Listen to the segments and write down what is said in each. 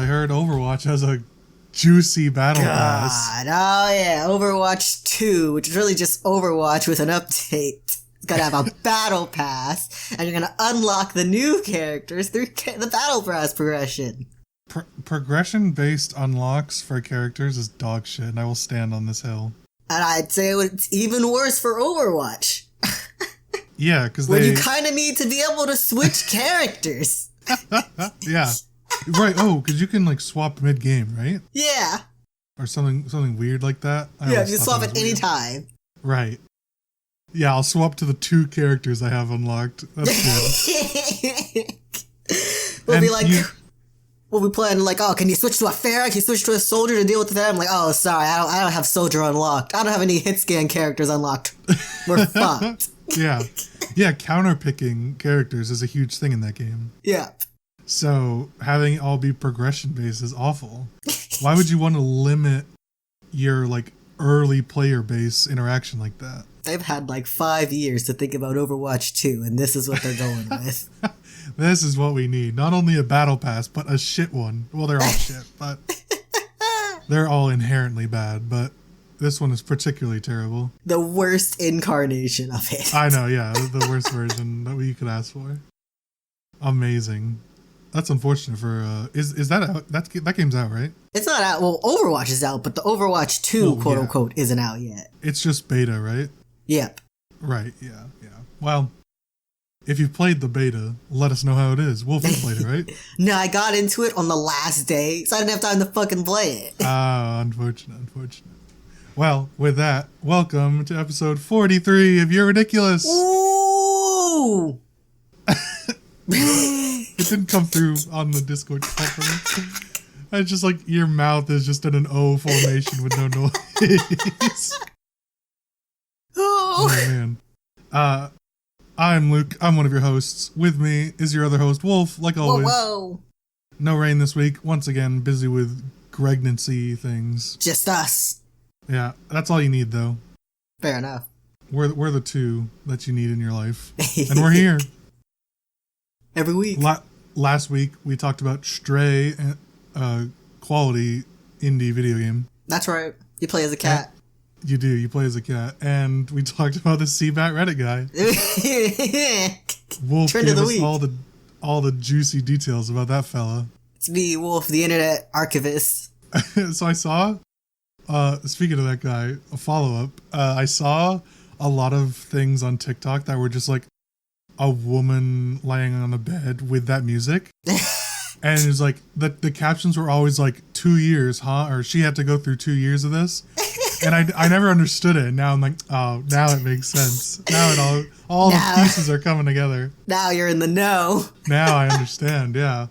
I heard Overwatch has a juicy battle pass. Oh yeah, Overwatch 2, which is really just Overwatch with an update. It's gonna have a battle pass, and you're gonna unlock the new characters through the battle pass progression. Progression-based unlocks for characters is dog shit, and I will stand on this hill. And I'd say it's even worse for Overwatch. Yeah, because when you kind of need to be able to switch characters. Yeah. Right, because you can, like, swap mid-game, right? Yeah. Or something weird like that. Yeah, you swap at any time. Right. Yeah, I'll swap to the 2 characters I have unlocked. That's good. We'll be playing like, can you switch to a Pharah? Can you switch to a soldier to deal with that? I'm like, sorry, I don't have soldier unlocked. I don't have any hit scan characters unlocked. We're fucked. Yeah. Yeah, counter-picking characters is a huge thing in that game. Yeah. So, having it all be progression-based is awful. Why would you want to limit your, like, early player base interaction like that? They've had, like, 5 years to think about Overwatch 2, and this is what they're going with. This is what we need. Not only a battle pass, but a shit one. Well, they're all shit, but they're all inherently bad, but this one is particularly terrible. The worst incarnation of it. I know, yeah, the worst version that we could ask for. Amazing. That's unfortunate for, is that out? That game's out, right? It's not out. Well, Overwatch is out, but the Overwatch 2, quote unquote, isn't out yet. It's just beta, right? Yep. Right, yeah. Well, if you've played the beta, let us know how it is. Wolfie played it, right? No, I got into it on the last day, so I didn't have time to fucking play it. Unfortunate. Well, with that, welcome to episode 43 of You're Ridiculous. Ooh! It didn't come through on the Discord conference. It's just like your mouth is just in an O formation with no noise. Oh man. I'm Luke. I'm one of your hosts. With me is your other host, Wolf, like always. Whoa. No rain this week. Once again, busy with pregnancy things. Just us. Yeah, that's all you need, though. Fair enough. We're the 2 that you need in your life. And we're here. Every week. Last week, we talked about Stray, quality indie video game. That's right. You play as a cat. You do. You play as a cat. And we talked about the Seabat Reddit guy. Wolf Trend gave of the us week. all the juicy details about that fella. It's me, Wolf, the internet archivist. So I saw, speaking of that guy, a follow-up, I saw a lot of things on TikTok that were just like a woman laying on a bed with that music. And it was like, the captions were always like, 2 years, huh? Or she had to go through 2 years of this. And I never understood it. And now I'm like, oh, now it makes sense. Now all the pieces are coming together. Now you're in the know. Now I understand, yeah.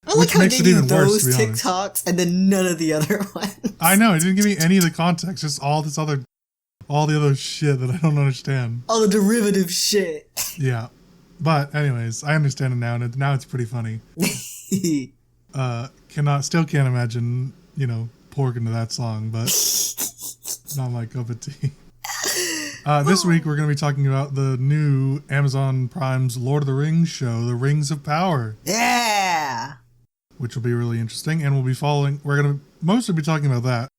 I like how I gave you those TikToks and then none of the other ones. I know, it didn't give me any of the context, just all the other shit that I don't understand. All the derivative shit. Yeah. But anyways, I understand it now, and now it's pretty funny. Still can't imagine, pork into that song, but not my cup of tea. This week we're going to be talking about the new Amazon Prime's Lord of the Rings show, The Rings of Power. Yeah! Which will be really interesting, and we're going to mostly be talking about that.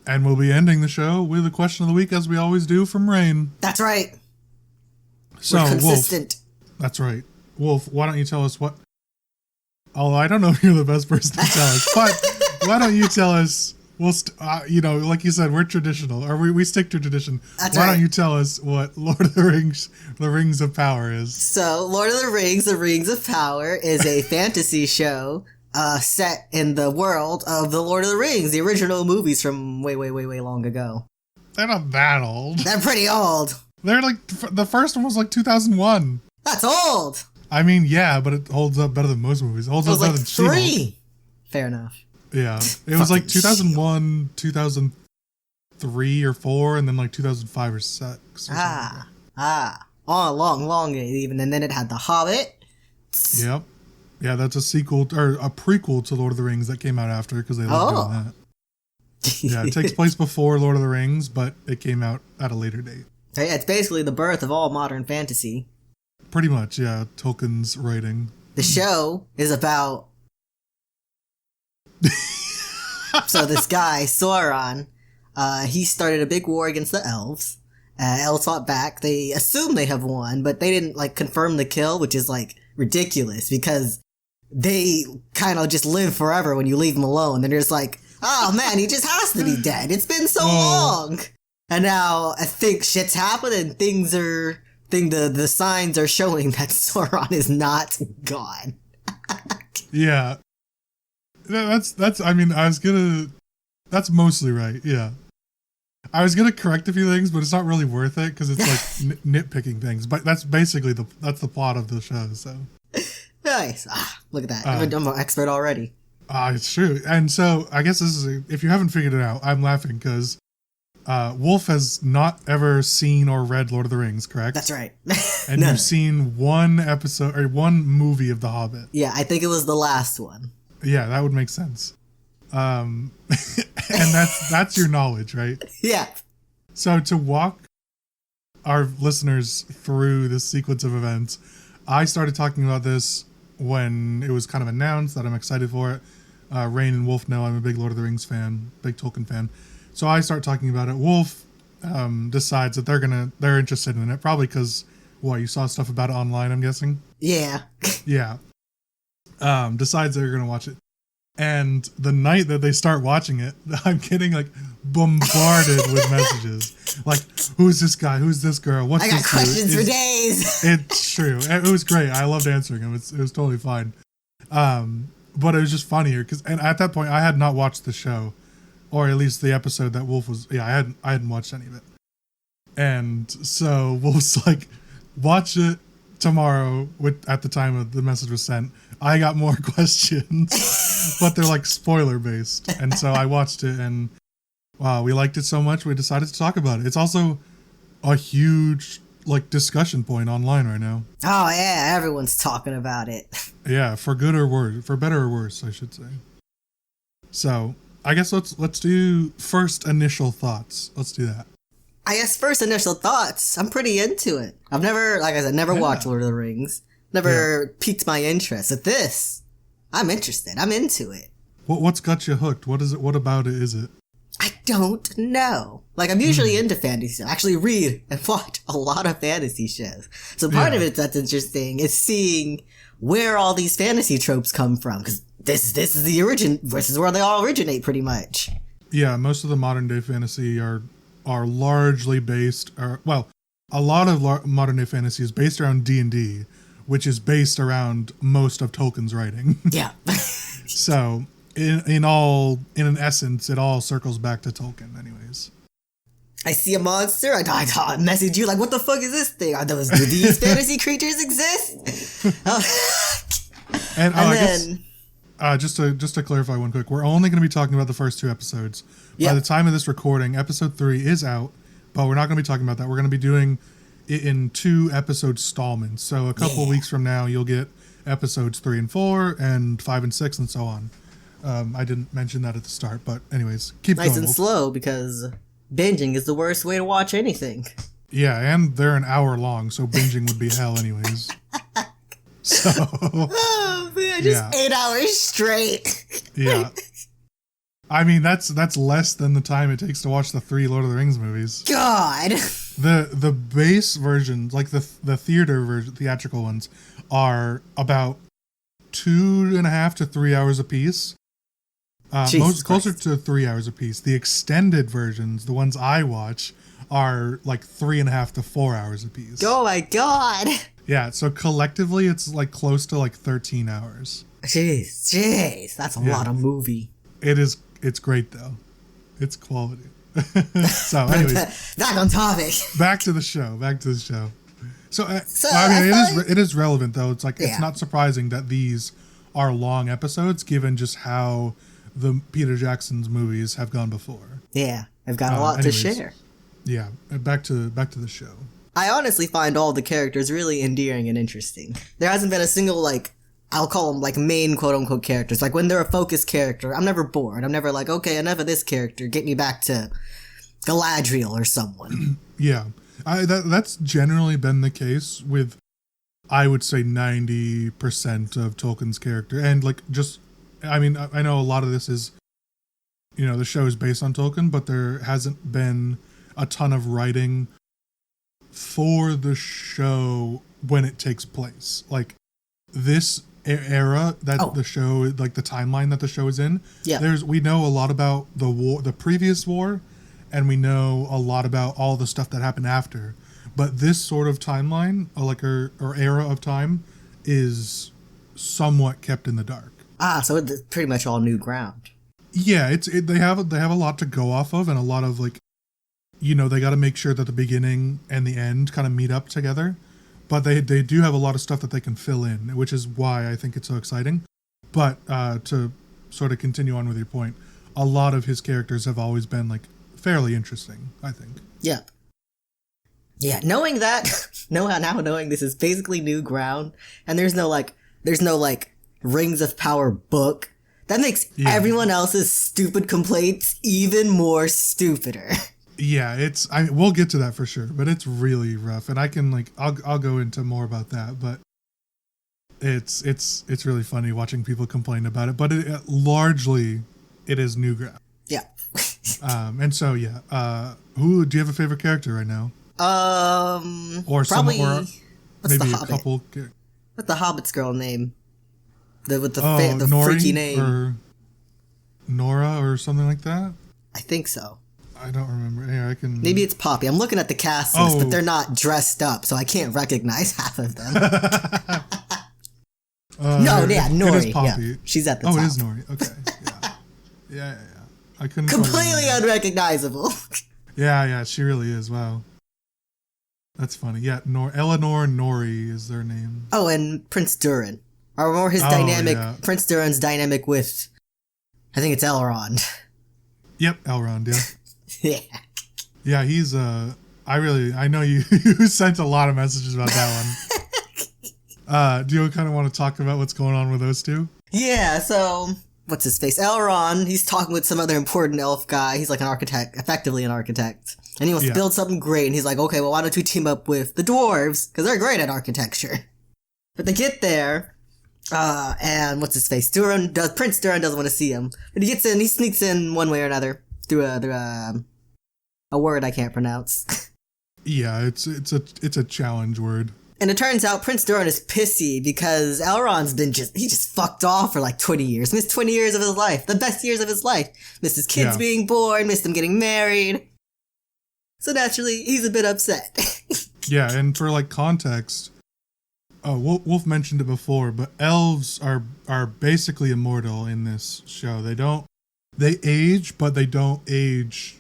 And we'll be ending the show with a question of the week, as we always do, from Rain. That's right. So, we're consistent. Wolf, that's right. Wolf, why don't you tell us what... Although I don't know if you're the best person to tell us, but why don't you tell us... like you said, we're traditional, or we stick to tradition. That's Why right. don't you tell us what Lord of the Rings of Power is? So, Lord of the Rings of Power is a fantasy show set in the world of the Lord of the Rings, the original movies from way, way, way, way long ago. They're not that old. They're pretty old. They're like, the first one was like 2001. That's old. I mean, yeah, but it holds up better than most movies. It holds up better than She-Hulk. 3. Fair enough. Yeah, it was like 2001, 2003 or 4, and then like 2005 or 6. Long even, and then it had The Hobbit. Yep. Yeah, that's a sequel, or a prequel to Lord of the Rings that came out after, because they love doing that. Yeah, it takes place before Lord of the Rings, but it came out at a later date. Yeah, it's basically the birth of all modern fantasy. Pretty much, yeah, Tolkien's writing. The show is about So this guy, Sauron, he started a big war against the elves. Elves fought back. They assume they have won, but they didn't, like, confirm the kill, which is, like, ridiculous because they kind of just live forever when you leave them alone. And they're just like, oh man, he just has to be dead. It's been so long. And now I think shit's happened and the signs are showing that Sauron is not gone. Yeah. That's mostly right. Yeah. I was gonna correct a few things, but it's not really worth it because it's like nitpicking things. But that's basically that's the plot of the show. So nice. Look at that. I'm an expert already. It's true. And so I guess this is if you haven't figured it out, I'm laughing because Wolf has not ever seen or read Lord of the Rings, correct? That's right. And you've seen one episode or one movie of The Hobbit. Yeah, I think it was the last one. Yeah, that would make sense. And that's your knowledge, right? Yeah. So to walk our listeners through this sequence of events, I started talking about this when it was kind of announced that I'm excited for it. Rainie and Wolf know I'm a big Lord of the Rings fan, big Tolkien fan. So I start talking about it. Wolf decides that they're interested in it, probably because you saw stuff about it online, I'm guessing. Yeah. Yeah. Decides they're gonna watch it. And the night that they start watching it, I'm getting like bombarded with messages. Like, who's this guy? Who's this girl? What's this? I got questions for days. It's true. It was great. I loved answering them. It was totally fine. But it was just funnier and at that point I had not watched the show, or at least the episode that Wolf was. Yeah, I hadn't watched any of it. And so Wolf's like, watch it tomorrow. At the time of the message was sent, I got more questions, but they're like spoiler based. And so I watched it and wow, we liked it so much we decided to talk about it. It's also a huge like discussion point online right now. Oh yeah, everyone's talking about it. Yeah, for good or worse, for better or worse, I should say. So I guess let's do first initial thoughts. Let's do that. I guess first initial thoughts. I'm pretty into it. I've never, like I said, watched Lord of the Rings. Never piqued my interest. At this, I'm interested. I'm into it. What's got you hooked? What is it? What about it is it? I don't know. Like, I'm usually into fantasy. I actually read and watch a lot of fantasy shows. So part of it that's interesting is seeing where all these fantasy tropes come from. Because this is the origin. This is where they all originate, pretty much. Yeah, most of the modern day fantasy are largely based, a lot of modern day fantasy is based around D&D, which is based around most of Tolkien's writing. Yeah. So in an essence, it all circles back to Tolkien anyways. I see a monster, I message you like, what the fuck is this thing? Do these fantasy creatures exist? And then just to clarify one quick, we're only going to be talking about the first 2 episodes. By the time of this recording, episode 3 is out, but we're not going to be talking about that. We're going to be doing it in 2 episode installments. So a couple weeks from now, you'll get episodes 3 and 4 and 5 and 6 and so on. I didn't mention that at the start, but anyways, keep going. Nice and slow because binging is the worst way to watch anything. Yeah, and they're an hour long, so binging would be hell anyways. So, oh man, just 8 hours straight. Yeah. I mean, that's less than the time it takes to watch the 3 Lord of the Rings movies. God. The base versions, like the theatrical ones, are about 2.5 to 3 hours a piece. Closer to 3 hours a piece. The extended versions, the ones I watch, are like 3.5 to 4 hours a piece. Oh my God. Yeah, so collectively it's like close to like 13 hours. Jeez, that's a lot of movie. It's great though. It's quality. So anyways, back on topic. Back to the show. So I mean, it is relevant though. It's like it's not surprising that these are long episodes, given just how the Peter Jackson's movies have gone before. Yeah, I've got a lot to share. Yeah, back to the show. I honestly find all the characters really endearing and interesting. There hasn't been a single, like, I'll call them, like, main quote-unquote characters. Like, when they're a focused character, I'm never bored. I'm never like, okay, enough of this character. Get me back to Galadriel or someone. Yeah. That's generally been the case with, I would say, 90% of Tolkien's character. And, like, just I mean, I know a lot of this is, the show is based on Tolkien, but there hasn't been a ton of writing for the show when it takes place. Like this era that the show, like the timeline that the show is in. Yeah. We know a lot about the previous war, and we know a lot about all the stuff that happened after. But this sort of timeline, or era of time, is somewhat kept in the dark. So it's pretty much all new ground. Yeah, they have a lot to go off of, and a lot of they got to make sure that the beginning and the end kind of meet up together. But they do have a lot of stuff that they can fill in, which is why I think it's so exciting. But to sort of continue on with your point, a lot of his characters have always been fairly interesting, I think. Yeah. Yeah, knowing that, knowing this is basically new ground, and there's no Rings of Power book, that makes everyone else's stupid complaints even more stupider. Yeah, we'll get to that for sure, but it's really rough, and I can I'll go into more about that, but it's really funny watching people complain about it, but largely it is new ground. Yeah. And so who do you have a favorite character right now? Or probably maybe a couple. What's the Hobbit's girl name? The Nori, freaky name, or Nora, or something like that. I think so. I don't remember. Here, I can. Maybe it's Poppy. I'm looking at the cast list, but they're not dressed up, so I can't recognize half of them. Nori. It is Poppy. Yeah, she's at the top. Oh, it is Nori. Okay. Yeah. I couldn't. Completely unrecognizable. Yeah. She really is. Wow. That's funny. Yeah, Eleanor and Nori is their name. Oh, and Prince Durin. Or more his dynamic, Prince Durin's dynamic with, I think it's Elrond. Yep, Elrond, yeah. Yeah. Yeah, he's, I know you sent a lot of messages about that one. Do you kind of want to talk about what's going on with those two? Yeah, so, what's his face? Elrond, he's talking with some other important elf guy. He's like an architect, effectively an architect. And he wants to build something great, and he's like, okay, well, why don't we team up with the dwarves? Because they're great at architecture. But they get there, and what's his face? Prince Durin doesn't want to see him. But he sneaks in one way or another through a word I can't pronounce. Yeah, it's a challenge word. And it turns out Prince Durin is pissy because Elrond's he just fucked off for 20 years. Missed 20 years of his life. The best years of his life. Missed his kids being born, missed him getting married. So naturally, he's a bit upset. Yeah, and for context, Wolf mentioned it before, but elves are basically immortal in this show. They age, but they don't age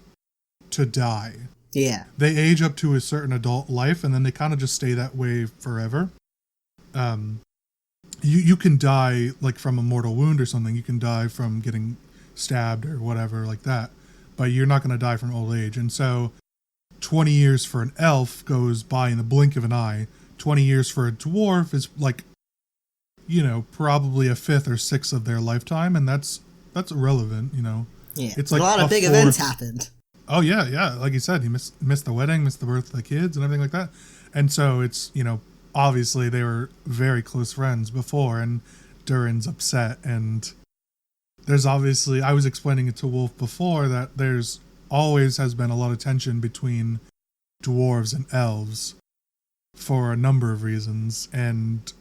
to die. Yeah. They age up to a certain adult life, and then they kind of just stay that way forever. You can die from a mortal wound or something. You can die from getting stabbed or whatever like that, but you're not going to die from old age. And so 20 years for an elf goes by in the blink of an eye. 20 years for a dwarf is probably a fifth or sixth of their lifetime, and that's irrelevant, Yeah, it's a lot of big events happened. Oh yeah, like you said, he missed the wedding, missed the birth of the kids, and everything like that. And so it's obviously they were very close friends before, and Durin's upset, and there's obviously, I was explaining it to Wolf before, that there's always has been a lot of tension between dwarves and elves for a number of reasons, and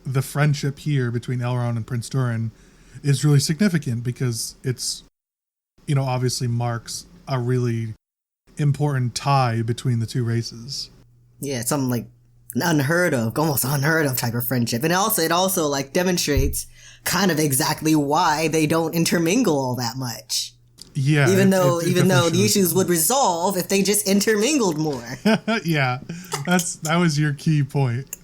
the friendship here between Elrond and Prince Durin is really significant because it's obviously marks a really important tie between the two races. Yeah, it's something almost unheard of type of friendship, and it also demonstrates kind of exactly why they don't intermingle all that much. Yeah, even though the issues would resolve if they just intermingled more. Yeah, that was your key point.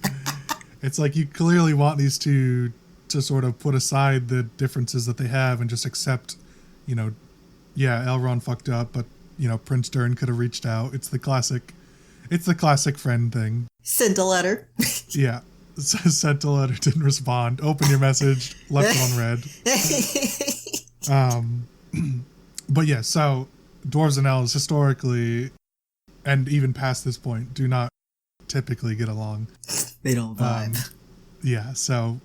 It's you clearly want these two to sort of put aside the differences that they have and just accept, Elrond fucked up, but Prince Durin could have reached out. It's the classic friend thing. Sent a letter. Yeah, sent a letter, didn't respond. Open your message, left it on red. But yeah, so dwarves and elves historically, and even past this point, do not typically get along. They don't vibe. Yeah, so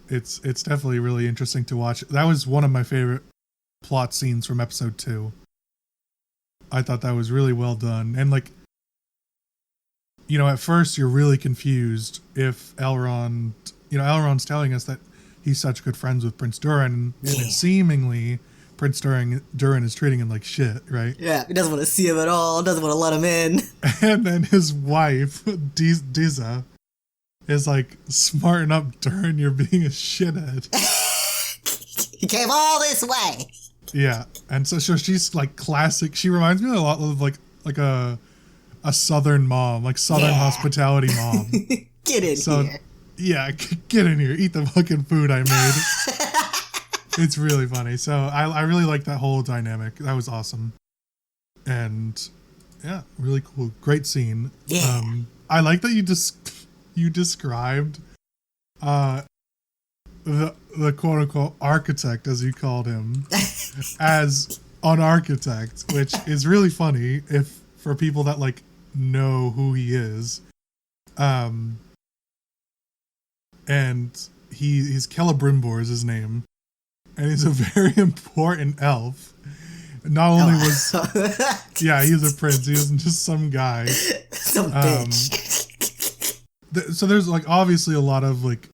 it's definitely really interesting to watch. That was one of my favorite plot scenes from episode 2. I thought that was really well done. And like, you know, at first you're really confused if Elrond, you know, Elrond's telling us that he's such good friends with Prince Durin, and seemingly Prince Durin is treating him like shit, right? Yeah, he doesn't want to see him at all, doesn't want to let him in. And then his wife, Diza, is like, smarten up, Durin, you're being a shithead. He came all this way. Yeah, and so she's like classic. She reminds me a lot of like a Southern mom, like Southern hospitality mom. Get in here. Yeah, get in here. Eat the fucking food I made. It's really funny. So I really like that whole dynamic. That was awesome. And yeah, really cool. Great scene. Yeah. I like that you described the quote unquote architect, as you called him, as an architect, which is really funny if for people that like know who he is. And he's Celebrimbor is his name, and he's a very important elf. Not only was he's a prince. He wasn't just some guy. Some bitch. So there's like obviously a lot of like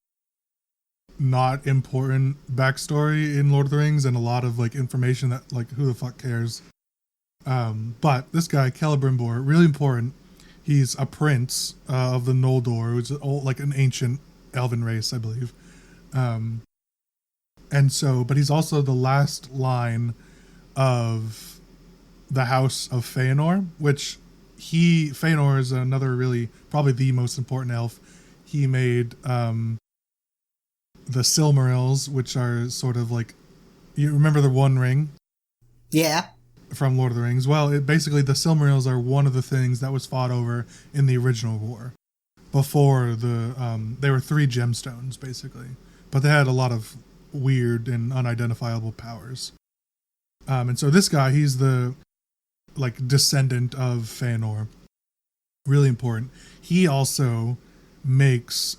not important backstory in Lord of the Rings, and a lot of like information that like who the fuck cares. But this guy Celebrimbor, really important. He's a prince of the Noldor, which is like an ancient elven race, I believe. And so, but he's also the last line of the House of Feanor, which Feanor is another really, probably the most important elf. He made the Silmarils, which are sort of like, you remember the One Ring? Yeah. From Lord of the Rings. Well, basically the Silmarils are one of the things that was fought over in the original war. Before they were 3 gemstones, basically. But they had a lot of weird and unidentifiable powers. And so this guy, he's the like descendant of Feanor. Really important. He also with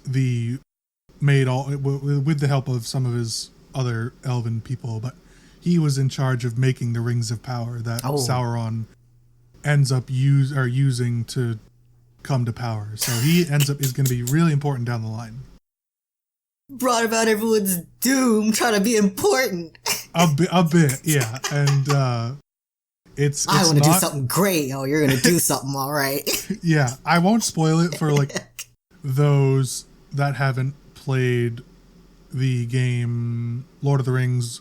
the help of some of his other elven people, but he was in charge of making the Rings of Power that Sauron ends up using to come to power. So he is going to be really important down the line. Brought about everyone's doom, trying to be important. A bit, yeah. And it's I want to do something great. Oh, you're going to do something, all right. Yeah, I won't spoil it for like those that haven't played the game Lord of the Rings.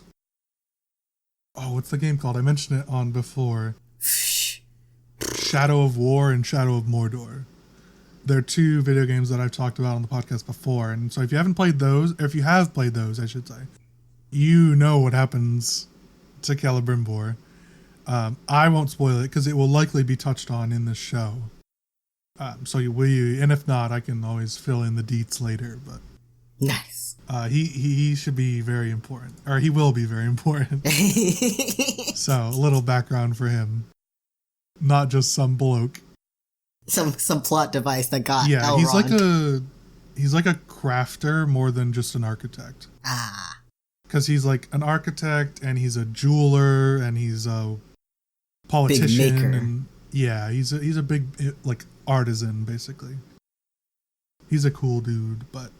Oh, what's the game called? I mentioned it on before. Shadow of War and Shadow of Mordor. They're 2 video games that I've talked about on the podcast before. And so if you haven't played those, or if you have played those, I should say, you know what happens to Celebrimbor. I won't spoil it because it will likely be touched on in the show. So and if not, I can always fill in the deets later. But nice. He should be very important, or he will be very important. So a little background for him, not just some bloke. Some plot device that got Elrond. he's like a crafter more than just an architect. Because he's like an architect, and he's a jeweler, and he's a politician, big maker. And he's a big like artisan basically. He's a cool dude, but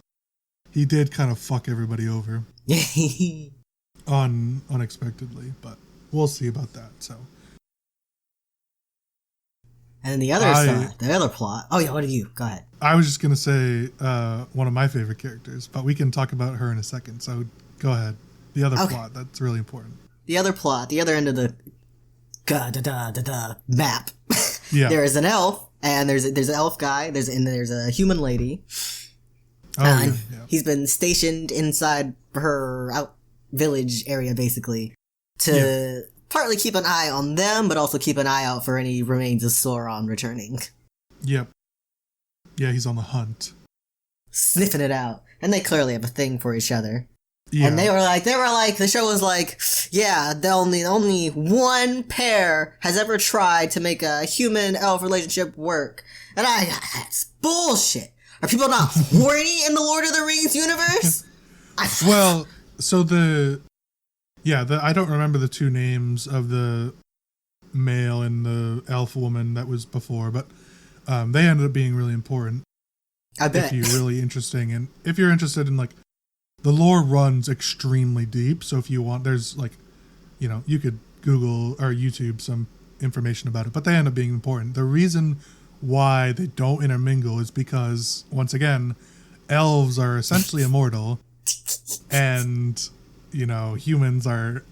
he did kind of fuck everybody over unexpectedly, but we'll see about that. So. And the other plot. Oh yeah, what are you? Go ahead. I was just gonna say one of my favorite characters, but we can talk about her in a second. So go ahead. The other plot that's really important. The other plot, the other end of the map. Yeah. There is an elf, and there's an elf guy. There's a human lady. Yeah. He's been stationed inside her village area, basically, to partly keep an eye on them, but also keep an eye out for any remains of Sauron returning. Yep. Yeah, he's on the hunt. Sniffing it out. And they clearly have a thing for each other. Yeah. And they were like, the show was like, yeah, the only one pair has ever tried to make a human-elf relationship work. And that's bullshit. Are people not horny in the Lord of the Rings universe? Well, so I don't remember the two names of the male and the elf woman that was before, but they ended up being really important. I bet. If you're interested in like, the lore runs extremely deep. So if you want, there's like, you could Google or YouTube some information about it, but they end up being important. The reason why they don't intermingle is because, once again, elves are essentially immortal, and humans are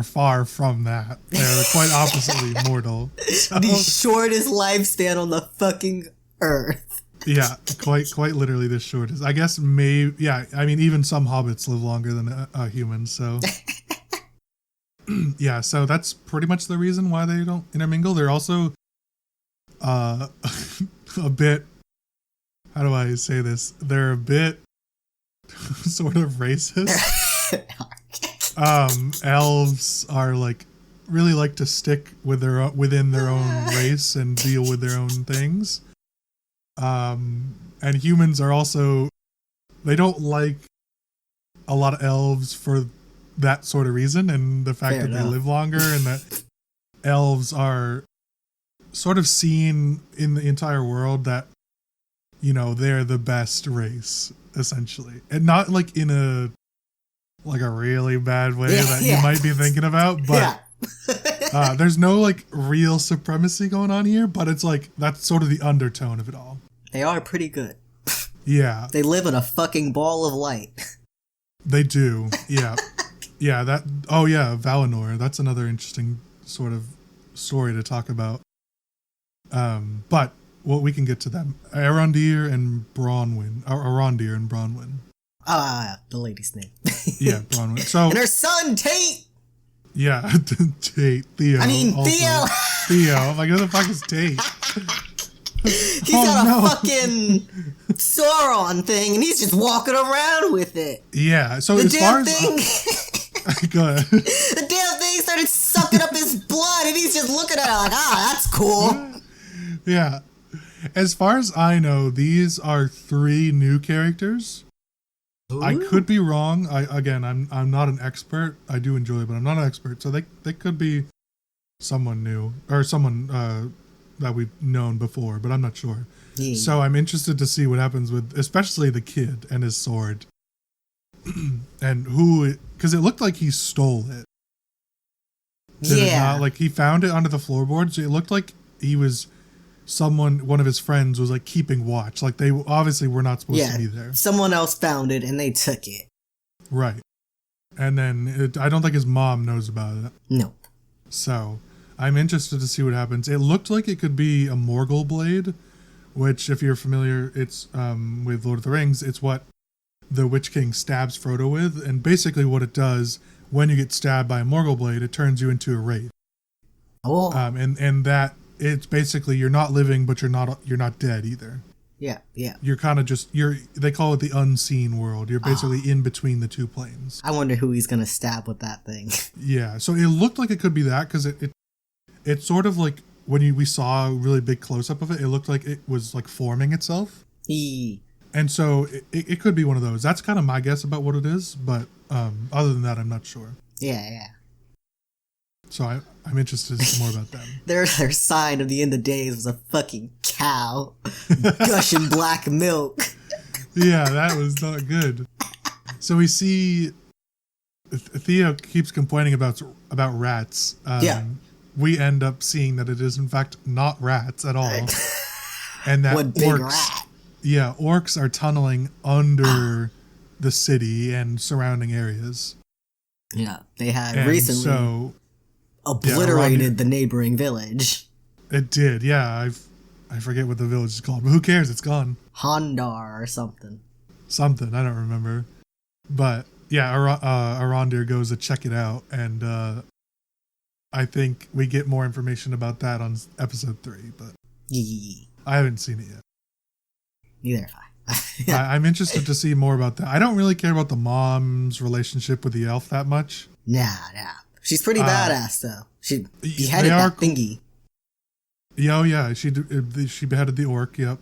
far from that. They're quite oppositely mortal. So, the shortest lifespan on the fucking earth. Yeah, quite literally the shortest. I guess maybe. Yeah, I mean, even some hobbits live longer than humans. So yeah, so that's pretty much the reason why they don't intermingle. They're also a bit. How do I say this? They're a bit sort of racist. Elves are really like to stick with within their own race and deal with their own things. And humans are also, they don't like a lot of elves for that sort of reason, and the fact that they live longer, and that elves are sort of seen in the entire world that they're the best race, essentially, and not like in a really bad way that you might be thinking about, but there's no real supremacy going on here, but it's that's sort of the undertone of it all. They are pretty good. Yeah. They live in a fucking ball of light. They do. Yeah. Yeah, Valinor. That's another interesting sort of story to talk about. But we can get to them. Arondir and Bronwyn. The lady's name. Yeah, Bronwyn. So, and her son, Tate! Yeah, Tate. Theo. I mean, also. Theo! Theo. I'm like, who the fuck is Tate? He's got a fucking Sauron thing, and he's just walking around with it. Yeah, so the as far damn thing, as... Go ahead. The damn thing started sucking up his blood, and he's just looking at it that's cool. Yeah. As far as I know, these are 3 new characters. Ooh. I could be wrong. I'm not an expert. I do enjoy it, but I'm not an expert. So they could be someone new, or someone that we've known before, but I'm not sure. Yeah. So I'm interested to see what happens with, especially the kid and his sword. And because it looked like he stole it. Did it not? He found it under the floorboards. It looked like he was one of his friends was keeping watch. They obviously were not supposed to be there. Someone else found it and they took it. Right. And then I don't think his mom knows about it. No. So I'm interested to see what happens. It looked like it could be a Morgul blade, which, if you're familiar, it's with Lord of the Rings, it's what the Witch King stabs Frodo with, and basically what it does, when you get stabbed by a Morgul blade, it turns you into a wraith. Oh. And that, it's basically, you're not living, but you're not dead either. Yeah. You're kind of they call it the unseen world. You're basically in between the 2 planes. I wonder who he's gonna stab with that thing. Yeah, so it looked like it could be that, because it's sort of like, when we saw a really big close-up of it, it looked like it was forming itself. And so it could be one of those. That's kind of my guess about what it is, but other than that, I'm not sure. Yeah. So I'm interested to see more about them. Their sign of the end of days was a fucking cow gushing black milk. Yeah, that was not good. So we see Theo keeps complaining about rats. We end up seeing that it is in fact not rats at all. And that one big rat. Yeah, orcs are tunneling under the city and surrounding areas. Yeah, they had recently obliterated the neighboring village. It did, yeah. I forget what the village is called, but who cares? It's gone. Hondar or something. Something, I don't remember. But yeah, Arondir goes to check it out, and I think we get more information about that on episode 3, but I haven't seen it yet. Neither have I. I'm interested to see more about that. I don't really care about the mom's relationship with the elf that much. Nah. She's pretty badass, though. She beheaded that thingy. Yeah, she beheaded the orc, yep.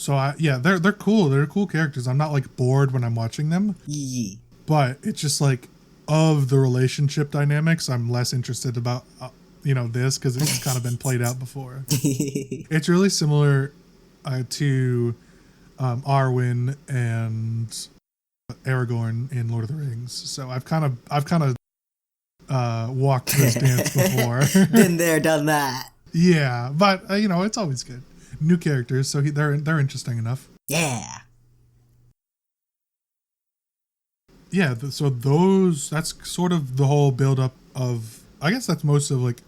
So they're cool. They're cool characters. I'm not like bored when I'm watching them. Yeah. But it's just like of the relationship dynamics, I'm less interested about this because it's kind of been played out before. It's really similar to Arwen and Aragorn in Lord of the Rings. So I've kind of walked this dance before. Been there, done that. Yeah, but it's always good. New characters, so they're interesting enough. Yeah. Yeah, so that's sort of the whole build up of, I guess that's most of like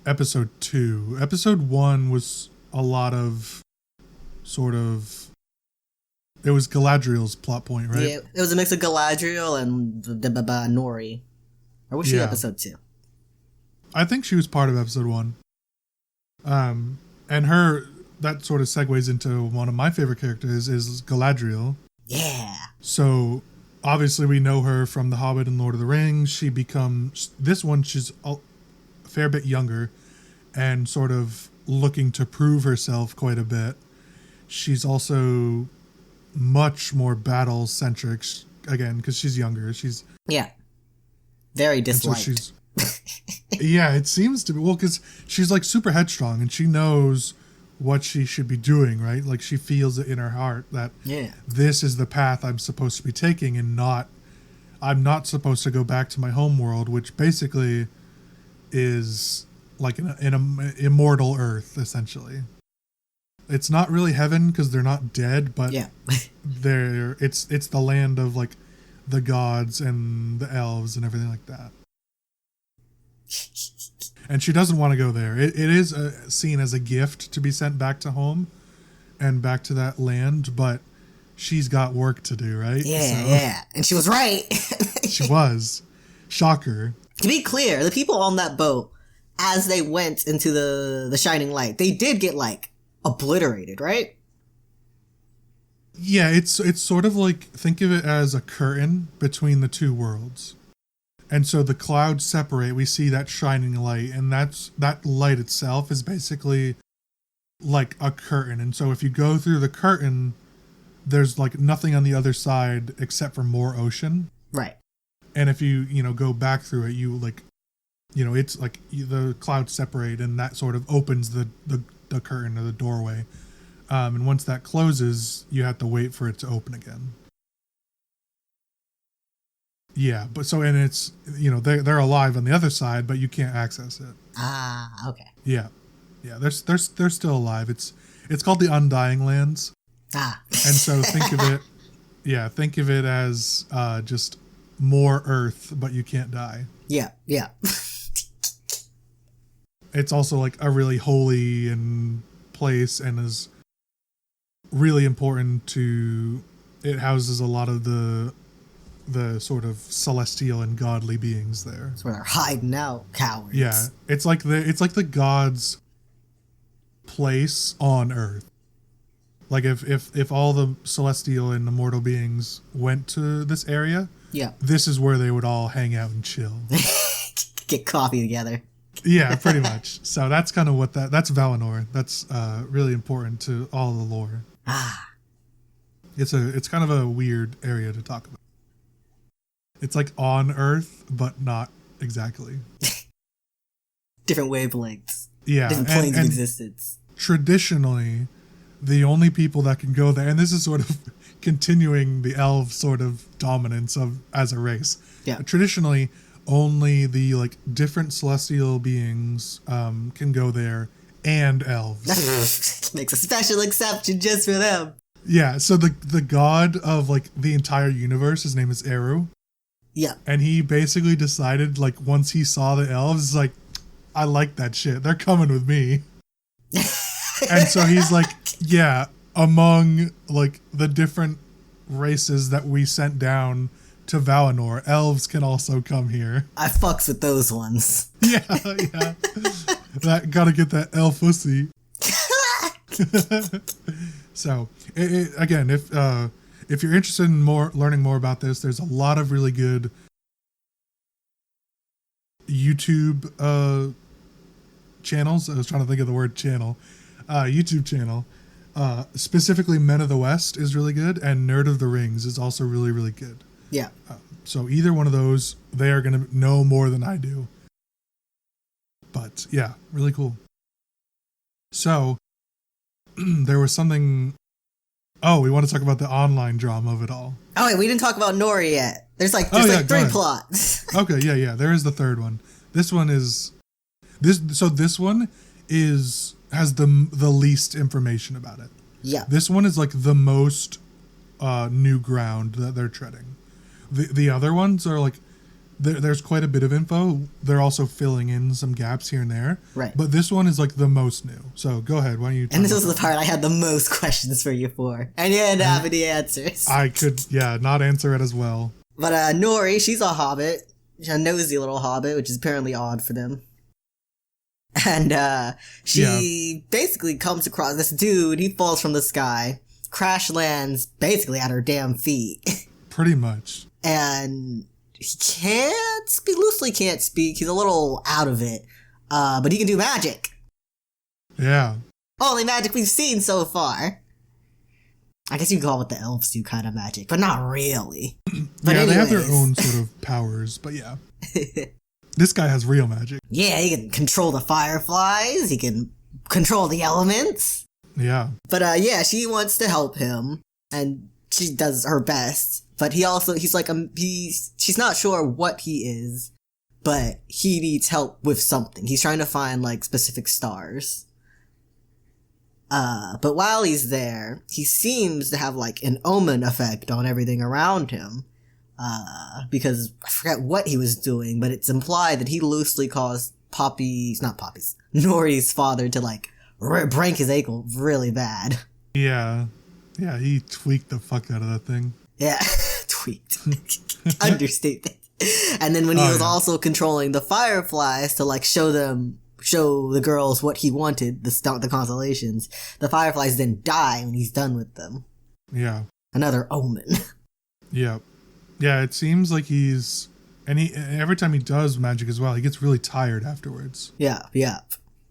episode 2. Episode 1 was a lot of sort of, it was Galadriel's plot point, right? Yeah, it was a mix of Galadriel and Nori. Or was she episode 2? I think she was part of episode 1. And that sort of segues into one of my favorite characters is Galadriel. Yeah. So obviously we know her from The Hobbit and Lord of the Rings. She becomes, this one she's a fair bit younger and sort of looking to prove herself quite a bit. She's also much more battle centric again because she's younger. She's very disliked. So it seems to be, well, because she's like super headstrong and she knows what she should be doing, right? Like she feels it in her heart that this is the path I'm supposed to be taking, and I'm not supposed to go back to my home world, which basically is like an immortal Earth, essentially. It's not really heaven because they're not dead, but it's the land of like the gods and the elves and everything like that. And she doesn't want to go there. It is seen as a gift to be sent back to home and back to that land, but she's got work to do, right? Yeah. And she was right. She was. Shocker. To be clear, the people on that boat, as they went into the shining light, they did get like obliterated, right? Yeah, it's sort of like, think of it as a curtain between the two worlds. And so the clouds separate, we see that shining light, and that light itself is basically like a curtain. And so if you go through the curtain, there's like nothing on the other side except for more ocean. Right. And if you go back through it, you like, it's like the clouds separate and that sort of opens the curtain or the doorway. And once that closes, you have to wait for it to open again. Yeah, but so, and it's, they're alive on the other side, but you can't access it. Ah, okay. Yeah, they're still alive. It's called the Undying Lands. Ah. And so think of it as just more Earth, but you can't die. Yeah. It's also like a really holy and place and is really important to, it houses a lot of the sort of celestial and godly beings there. That's where they're hiding out, cowards. Yeah, it's like the gods' place on Earth. Like if all the celestial and immortal beings went to this area, this is where they would all hang out and chill. Get coffee together. Yeah, pretty much. So that's kind of what that's Valinor. That's really important to all the lore. It's kind of a weird area to talk about. It's like on Earth, but not exactly. Different wavelengths. Yeah. Different planes of existence. Traditionally, the only people that can go there, and this is sort of continuing the elf sort of dominance as a race. Yeah. Traditionally, only the like different celestial beings can go there, and elves. Makes a special exception just for them. Yeah, so the god of like the entire universe, his name is Eru. Yeah. And he basically decided, like, once he saw the elves, it's like, I like that shit. They're coming with me. And so he's like, yeah, among like the different races that we sent down to Valinor, elves can also come here. I fucks with those ones. Yeah. That gotta get that elf pussy. So, again, if you're interested in learning more about this, there's a lot of really good YouTube channels. I was trying to think of the word channel. YouTube channel Specifically, Men of the West is really good, and Nerd of the Rings is also really, really good. Yeah. So either one of those, they are going to know more than I do. But yeah, really cool. So there was something. Oh, we want to talk about the online drama of it all. Oh wait, we didn't talk about Youre yet. There's like three plots. Okay, yeah. There is the third one. This one is this one has the least information about it. Yeah. This one is like the most new ground that they're treading. The other ones are like there's quite a bit of info. They're also filling in some gaps here and there. Right. But this one is like the most new. So go ahead. Why don't you? And this was the part I had the most questions for you for, and you didn't have any answers. I could, not answer it as well. But Youre, she's a hobbit, a nosy little hobbit, which is apparently odd for them. And she basically comes across this dude. He falls from the sky, crash lands basically at her damn feet. Pretty much. And he can't speak, loosely can't speak. He's a little out of it. But he can do magic. Yeah. Only magic we've seen so far. I guess you can call it what the elves do kind of magic, but not really. But yeah, they have their own sort of powers, but yeah. This guy has real magic. Yeah, he can control the fireflies. He can control the elements. Yeah. But she wants to help him, and she does her best. But she's not sure what he is, but he needs help with something. He's trying to find like specific stars. But while he's there, he seems to have like an omen effect on everything around him. Because I forget what he was doing, but it's implied that he loosely caused Nori's father to like break his ankle really bad. Yeah. Yeah, he tweaked the fuck out of that thing. Yeah, tweaked. Understatement. And then when he was also controlling the fireflies to like show the girls what he wanted, the constellations, the fireflies then die when he's done with them. Yeah. Another omen. Yeah. Yeah, it seems like every time he does magic as well, he gets really tired afterwards. Yeah.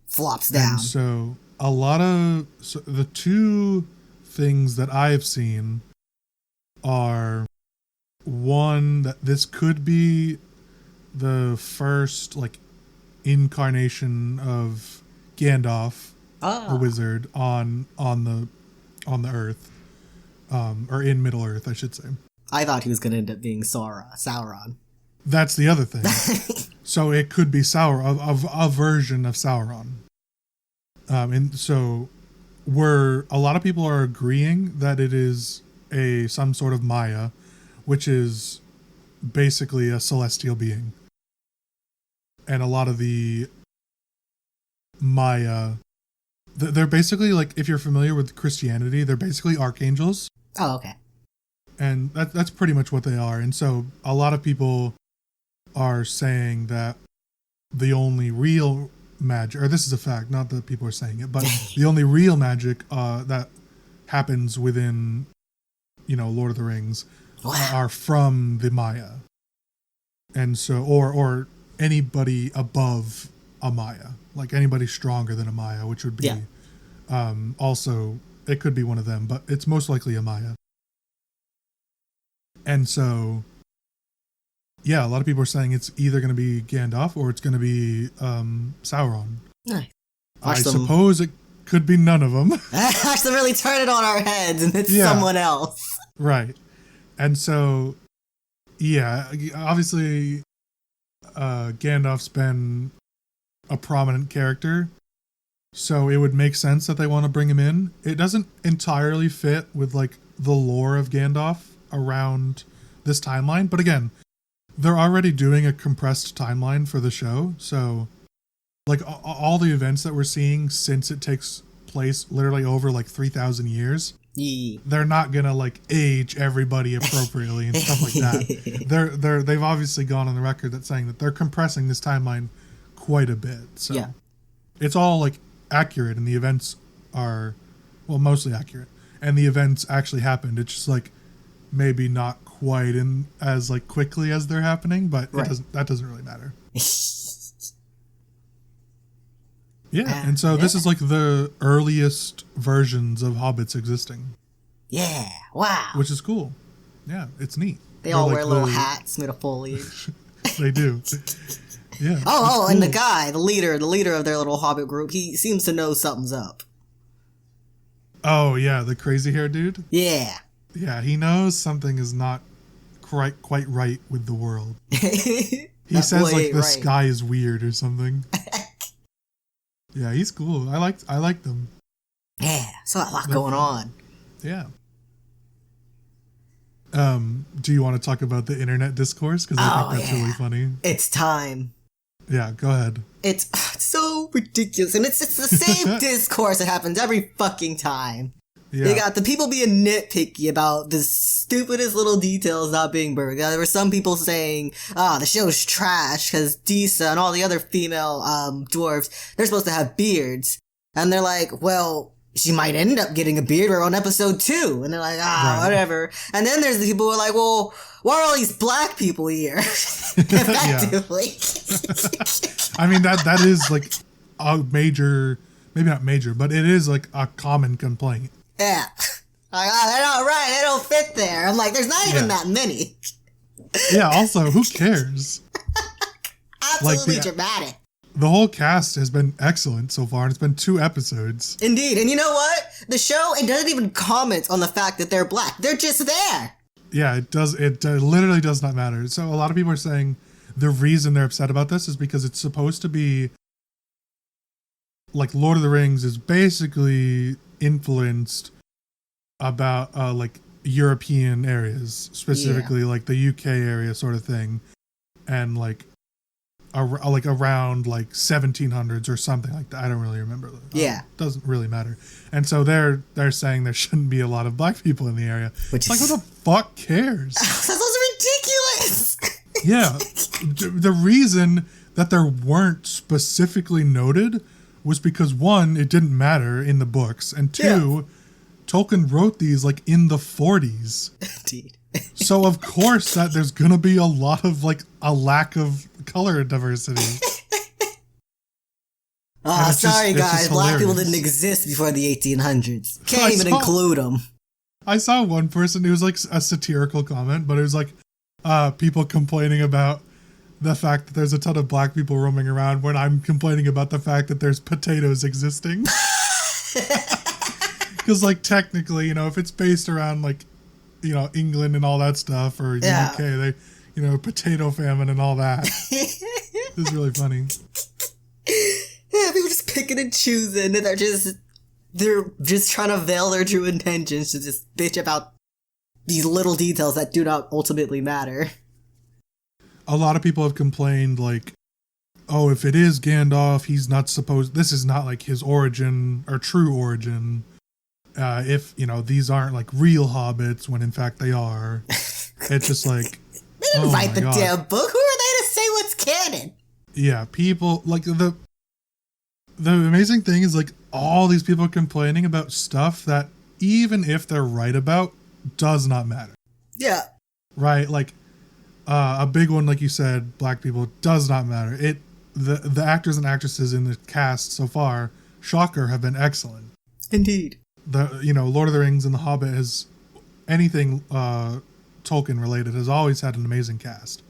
Flops down. And so the two things that I've seen are, one, that this could be the first like incarnation of Gandalf, the wizard, on the Earth, or in Middle Earth, I should say. I thought he was going to end up being Sauron. That's the other thing. So it could be a version of Sauron. And so a lot of people are agreeing that it is some sort of Maya, which is basically a celestial being. And a lot of the Maya, they're basically like, if you're familiar with Christianity, they're basically archangels. Oh, okay. And that's pretty much what they are. And so a lot of people are saying that the only real magic, or this is a fact, not that people are saying it, but the only real magic that happens within, Lord of the Rings are from the Maya. And so, or anybody above a Maya, like anybody stronger than a Maya, which would be also, it could be one of them, but it's most likely a Maya. And so, yeah, a lot of people are saying it's either going to be Gandalf or it's going to be Sauron. Nice. I suppose it could be none of them. Watch them really turn it on our heads and it's someone else. Right. And so, yeah, obviously, Gandalf's been a prominent character, so it would make sense that they want to bring him in. It doesn't entirely fit with, like, the lore of Gandalf around this timeline, but again, they're already doing a compressed timeline for the show, so like all the events that we're seeing, since it takes place literally over like 3,000 years, they're not gonna like age everybody appropriately and stuff like that. They've obviously gone on the record that saying that they're compressing this timeline quite a bit, so it's all like accurate, and the events are, well, mostly accurate, and the events actually happened. It's just like maybe not quite in as like quickly as they're happening, but that doesn't really matter. Yeah, and so this is like the earliest versions of hobbits existing. Yeah, wow. Which is cool. Yeah, it's neat. They all wear little hats made of foliage. They do. Yeah. Oh, cool. And the guy, the leader of their little hobbit group, he seems to know something's up. Oh, yeah, the crazy hair dude? Yeah. Yeah, he knows something is not quite right with the world. He says like the sky is weird or something. Yeah, he's cool. I like them. Yeah, so a lot going on. Yeah. Do you want to talk about the internet discourse? Because I think that's really funny. It's time. Yeah, go ahead. It's so ridiculous. And it's the same discourse that happens every fucking time. Yeah. They got the people being nitpicky about the stupidest little details not being burned. There were some people saying, the show's trash because Disa and all the other female dwarves, they're supposed to have beards. And they're like, well, she might end up getting a beard. We're on episode 2. And they're like, whatever. And then there's the people who are like, well, why are all these black people here? Effectively. I mean, that is like a major, maybe not major, but it is like a common complaint. Yeah. Like, they're not right. They don't fit there. I'm like, there's not even that many. Yeah, also, who cares? Absolutely dramatic. The whole cast has been excellent so far, and it's been 2 episodes. Indeed. And you know what? The show, it doesn't even comment on the fact that they're black. They're just there. Yeah, it does. It literally does not matter. So a lot of people are saying the reason they're upset about this is because it's supposed to be like Lord of the Rings is basically influenced about like European areas, specifically like the UK area sort of thing, and like around like 1700s or something like that. I don't really remember. Doesn't really matter. And so they're saying there shouldn't be a lot of black people in the area. Which is like, who the fuck cares? Those are ridiculous. Yeah. The reason that there weren't specifically noted was because 1, it didn't matter in the books, and 2, Tolkien wrote these like in the 40s. Indeed. So of course that there's gonna be a lot of like a lack of color diversity. Sorry guys, black people didn't exist before the 1800s. Can't even include them. I saw one person, it was like a satirical comment, but it was like people complaining about the fact that there's a ton of black people roaming around when I'm complaining about the fact that there's potatoes existing. Because like technically, you know, if it's based around like, you know, England and all that stuff, or UK, they, you know, potato famine and all that. It's really funny. Yeah, people just picking and choosing, and they're just trying to veil their true intentions to just bitch about these little details that do not ultimately matter. A lot of people have complained, like, oh, if it is Gandalf, he's not supposed, this is not like his origin or true origin. If, you know, these aren't like real hobbits, when in fact they are. It's just like, they didn't write the damn book. Who are they to say what's canon? Yeah, people, like, the amazing thing is, like, all these people complaining about stuff that, even if they're right about, does not matter. Yeah. Right? Like, a big one, like you said, black people, does not matter. The actors and actresses in the cast so far, shocker, have been excellent. Indeed. You know, Lord of the Rings and The Hobbit has, anything Tolkien related, has always had an amazing cast.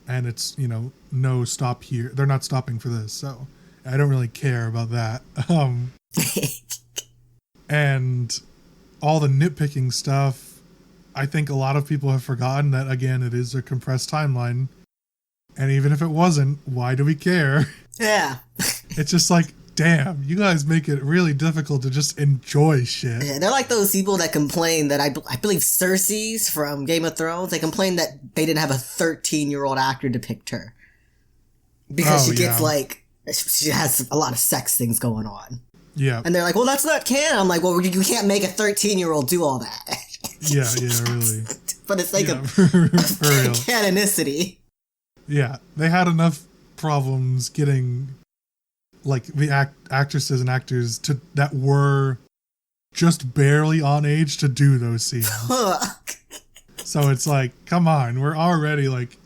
And it's, you know, no stop here. They're not stopping for this, so I don't really care about that. And all the nitpicking stuff, I think a lot of people have forgotten that, again, it is a compressed timeline. And even if it wasn't, why do we care? Yeah. It's just like, damn, you guys make it really difficult to just enjoy shit. Yeah, they're like those people that complain that, I believe Cersei's from Game of Thrones, they complain that they didn't have a 13-year-old actor depict her. Because she gets like, she has a lot of sex things going on. Yeah. And they're like, well, that's not canon. I'm like, well, you can't make a 13-year-old do all that. Yeah, really. For the sake of for real. Canonicity. Yeah, they had enough problems getting like the actresses and actors that were just barely on age to do those scenes. So it's like, come on, we're already like,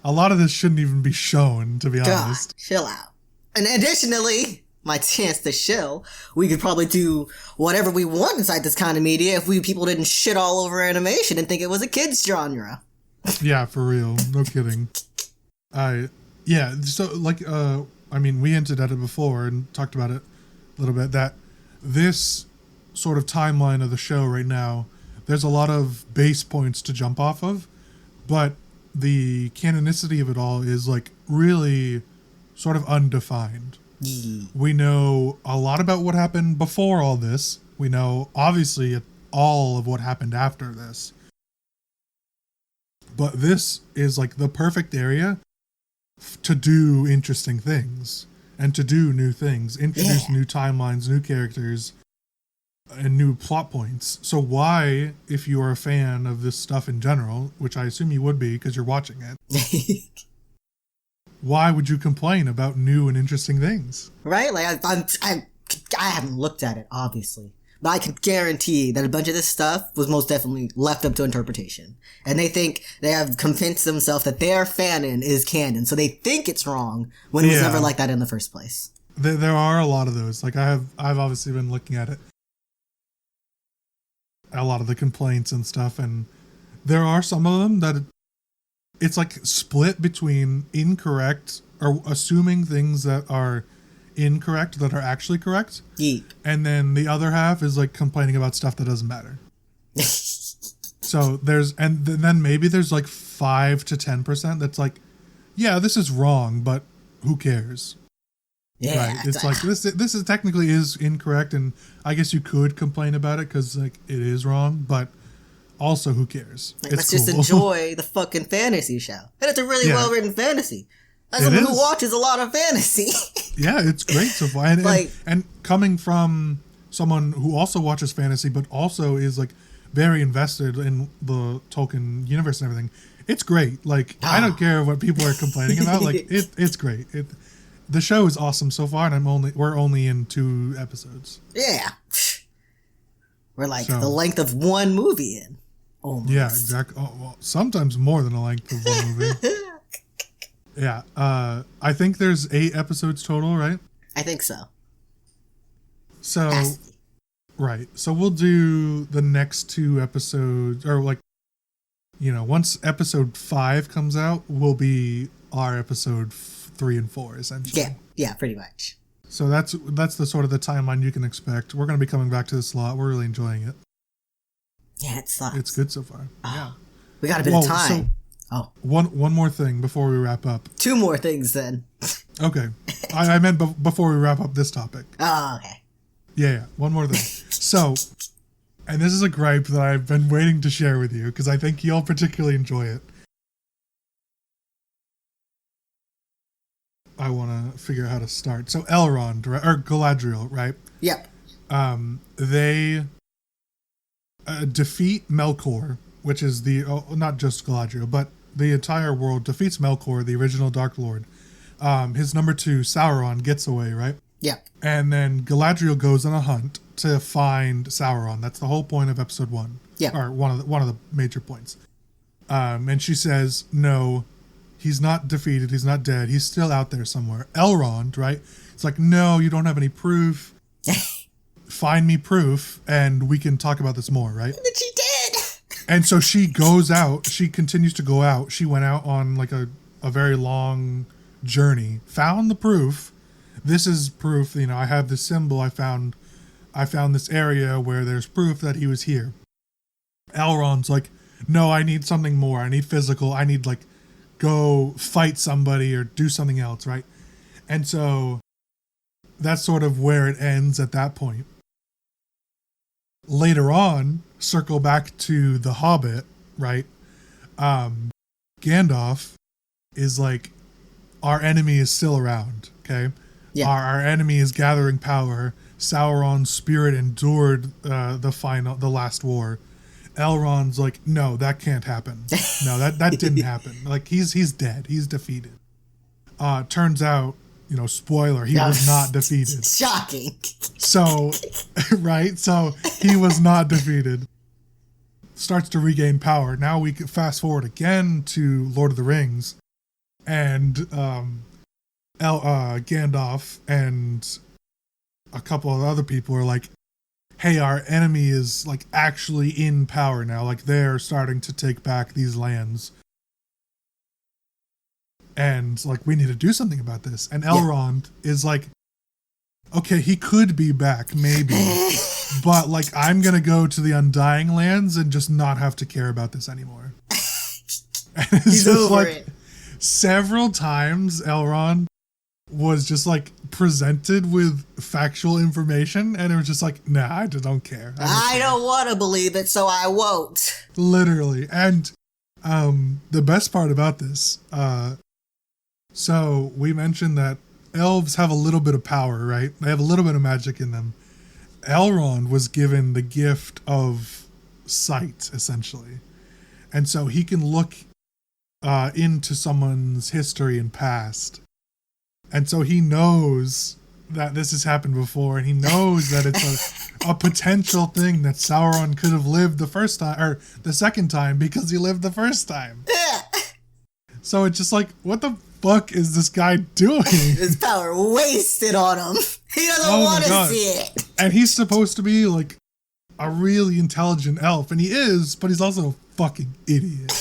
a lot of this shouldn't even be shown, to be honest. Chill out. And additionally, my chance to shill. We could probably do whatever we want inside this kind of media if people didn't shit all over animation and think it was a kid's genre. Yeah, for real. No kidding. Yeah, so, like, we hinted at it before and talked about it a little bit, that this sort of timeline of the show right now, there's a lot of base points to jump off of, but the canonicity of it all is, like, really sort of undefined. We know a lot about what happened before all this. We know, obviously, all of what happened after this. But this is, like, the perfect area to do interesting things and to do new things, introduce new timelines, new characters, and new plot points. So why, if you are a fan of this stuff in general, which I assume you would be because you're watching it, why would you complain about new and interesting things? Right? Like, I haven't looked at it, obviously. But I can guarantee that a bunch of this stuff was most definitely left up to interpretation. And they think they have convinced themselves that their fanon is canon, so they think it's wrong when it was never like that in the first place. There are a lot of those. Like, I've obviously been looking at it. A lot of the complaints and stuff, and there are some of them that it's like split between incorrect or assuming things that are incorrect that are actually correct. Yeep. And then the other half is like complaining about stuff that doesn't matter. So then maybe there's like 5 to 10% that's like, yeah, this is wrong, but who cares? Yeah. Right. It's like this is technically is incorrect, and I guess you could complain about it because like it is wrong, but also who cares? Like, let's just enjoy the fucking fantasy show. And it's a really well written fantasy. As someone who watches a lot of fantasy. Yeah, it's great so far. And coming from someone who also watches fantasy, but also is like very invested in the Tolkien universe and everything, it's great. Like, I don't care what people are complaining about. Like, it's great. The show is awesome so far, and we're only in 2 episodes. Yeah. We're like the length of one movie in. Almost. Yeah, exactly. Oh, well, sometimes more than the length of one movie. Yeah, I think there's 8 episodes total, right? I think so. So, right. So we'll do the next 2 episodes, or like, once episode 5 comes out, will be our episode 3 and 4, essentially. Yeah, pretty much. So that's the sort of the timeline you can expect. We're going to be coming back to this a lot. We're really enjoying it. Yeah, it sucks. It's good so far. Yeah. We got a bit of time. One more thing before we wrap up. 2 more things then. Okay. I meant before we wrap up this topic. Oh, okay. Yeah. One more thing. So, and this is a gripe that I've been waiting to share with you because I think you'll particularly enjoy it. I want to figure out how to start. So Elrond, or Galadriel, right? Yep. They defeat Melkor, which is not just Galadriel, but the entire world defeats Melkor, the original Dark Lord. His number 2, Sauron, gets away, right? Yeah. And then Galadriel goes on a hunt to find Sauron. That's the whole point of episode 1. Yeah. Or one of the major points. And she says, no, he's not defeated. He's not dead. He's still out there somewhere. Elrond, right? It's like, no, you don't have any proof. Find me proof, and we can talk about this more, right? And then she did. And so she goes out. She continues to go out. She went out on like a very long journey. Found the proof. This is proof. I have this symbol. I found this area where there's proof that he was here. Elrond's like, no, I need something more. I need physical. I need like go fight somebody or do something else, right? And so that's sort of where it ends at that point. Later on, circle back to the Hobbit, right? Gandalf is like, our enemy is still around, okay? Yeah. Our enemy is gathering power. Sauron's spirit endured the last war. Elrond's like, no, that can't happen. No, that didn't happen. Like, he's dead. He's defeated. Turns out, spoiler, he was not defeated. Shocking. So, right? So, he was not defeated. Starts to regain power. Now we can fast forward again to Lord of the Rings. And Gandalf and a couple of other people are like, hey, our enemy is like actually in power now. Like they're starting to take back these lands. And like, we need to do something about this. And Elrond is like, okay, he could be back, maybe. But like, I'm going to go to the Undying Lands and just not have to care about this anymore. And it's He's just over like it. several times Elrond was just like presented with factual information, and it was just like, nah, I just don't care. I don't want to believe it, so I won't. Literally. And the best part about this, so we mentioned that elves have a little bit of power, right? They have a little bit of magic in them. Elrond was given the gift of sight, essentially. And so he can look into someone's history and past. And so he knows that this has happened before, and he knows that it's a potential thing that Sauron could have lived the first time, or the second time, because he lived the first time. So it's just like, what the fuck is this guy doing? His power wasted on him. He doesn't want to see it. And he's supposed to be like a really intelligent elf, and he is, but he's also a fucking idiot.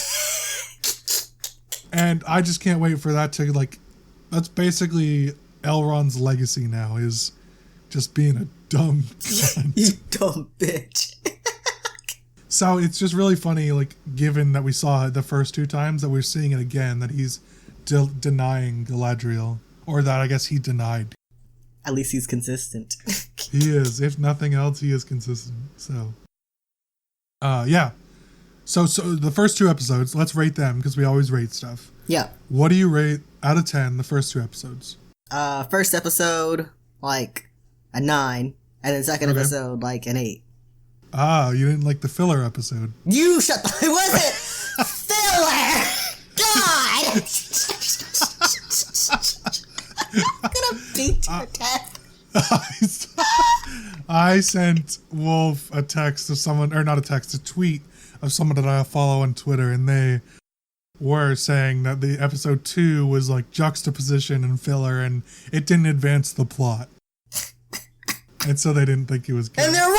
And I just can't wait for that to like, that's basically Elrond's legacy now, is just being a dumb cunt. You dumb bitch. So it's just really funny, like, given that we saw it the first two times, that we're seeing it again, that he's denying Galadriel. Or that I guess he denied. At least he's consistent. He is. If nothing else, he is consistent. So, yeah. So the first two episodes, let's rate them, because we always rate stuff. Yeah. What do you rate out of 10 the first two episodes? First episode, like, a 9. And then second episode, like, an 8. Ah, you didn't like the filler episode. You shut the... It wasn't filler! God! I'm gonna beat you to death. I sent Wolf a text of someone, or not a text, a tweet of someone that I follow on Twitter, and they were saying that the episode 2 was like juxtaposition and filler, and it didn't advance the plot. And so they didn't think it was good. And they're wrong!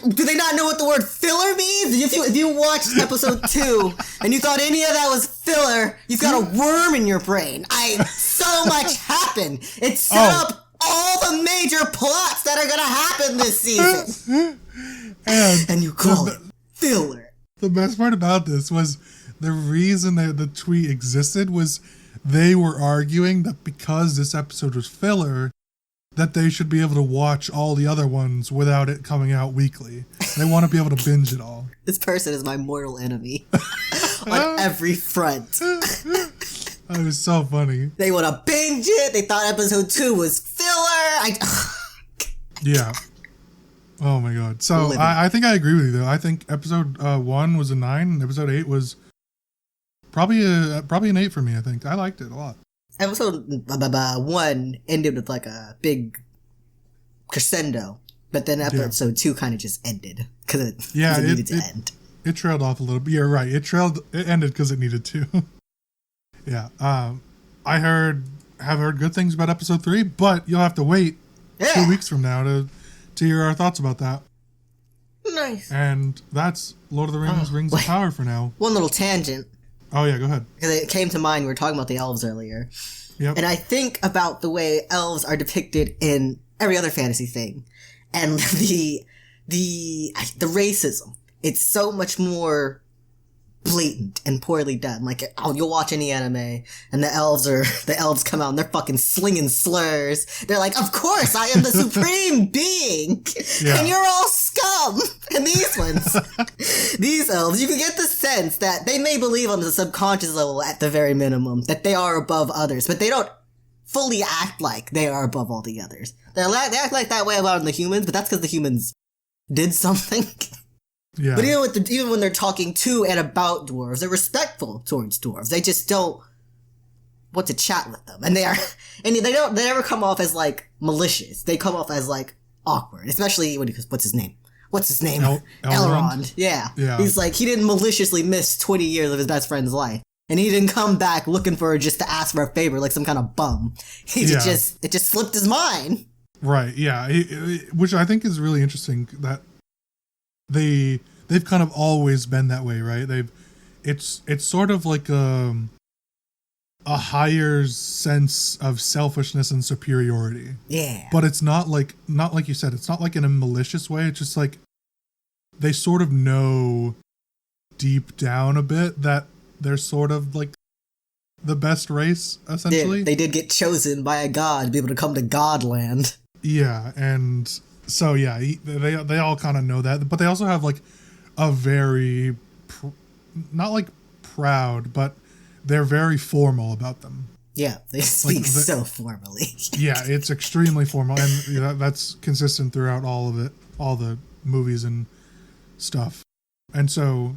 Do they not know what the word filler means? If you watched episode 2 and you thought any of that was filler, you've got a worm in your brain. So much happened. It set up all the major plots that are gonna happen this season. And you call it filler. The best part about this was the reason that the tweet existed was they were arguing that because this episode was filler, that they should be able to watch all the other ones without it coming out weekly. They want to be able to binge it all. This person is my mortal enemy on every front. That was so funny. They want to binge it. They thought episode 2 was filler. Yeah. Oh my god. So I think I agree with you though. I think episode 1 was a 9 and episode 8 was probably an 8 for me, I think. I liked it a lot. Episode 1 ended with like a big crescendo, but then episode 2 kind of just ended because it needed to end. It trailed off a little bit. You're right. It ended because it needed to. Yeah. I have heard good things about episode 3, but you'll have to wait 2 weeks from now to hear our thoughts about that. Nice. And that's Lord of the Rings Rings of Power for now. One little tangent. Oh yeah, go ahead. Because it came to mind, we were talking about the elves earlier. Yep. And I think about the way elves are depicted in every other fantasy thing. And the racism. It's so much more blatant and poorly done. Like, you'll watch any anime, and the elves come out and they're fucking slinging slurs. They're like, of course, I am the supreme being, and you're all scum. And these ones, these elves, you can get the sense that they may believe on the subconscious level, at the very minimum, that they are above others, but they don't fully act like they are above all the others. They act like that way about the humans, but that's because the humans did something. Yeah. But even when they're talking to and about dwarves, they're respectful towards dwarves. They just don't want to chat with them, and they never come off as like malicious. They come off as like awkward, especially what's his name? Elrond. Yeah. He's like, he didn't maliciously miss 20 years of his best friend's life. And he didn't come back looking for her just to ask for a favor like some kind of bum. It just slipped his mind. Right, yeah. Which I think is really interesting that they've kind of always been that way, right? It's sort of like a higher sense of selfishness and superiority. Yeah. But it's not like you said, it's not like in a malicious way. It's just like they sort of know deep down a bit that they're sort of like the best race, essentially. They did get chosen by a god to be able to come to Godland. Yeah, and so yeah, they all kind of know that, but they also have like a very not like proud, but they're very formal about them. Yeah, they speak so formally. Yeah, it's extremely formal, and that's consistent throughout all of it, all the movies and stuff. And so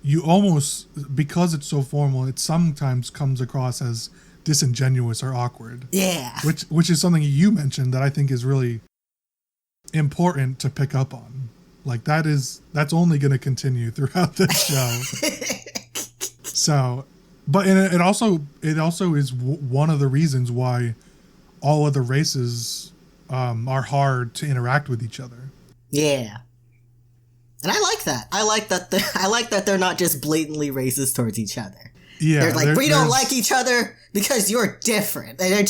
you almost, because it's so formal, it sometimes comes across as disingenuous or awkward. Yeah. Which is something you mentioned that I think is really important to pick up on. Like that's only going to continue throughout the show. So, but it also is one of the reasons why all of the races are hard to interact with each other. Yeah. And I like that. I like that they're not just blatantly racist towards each other. Yeah. They're like, we don't like each other because you're different. And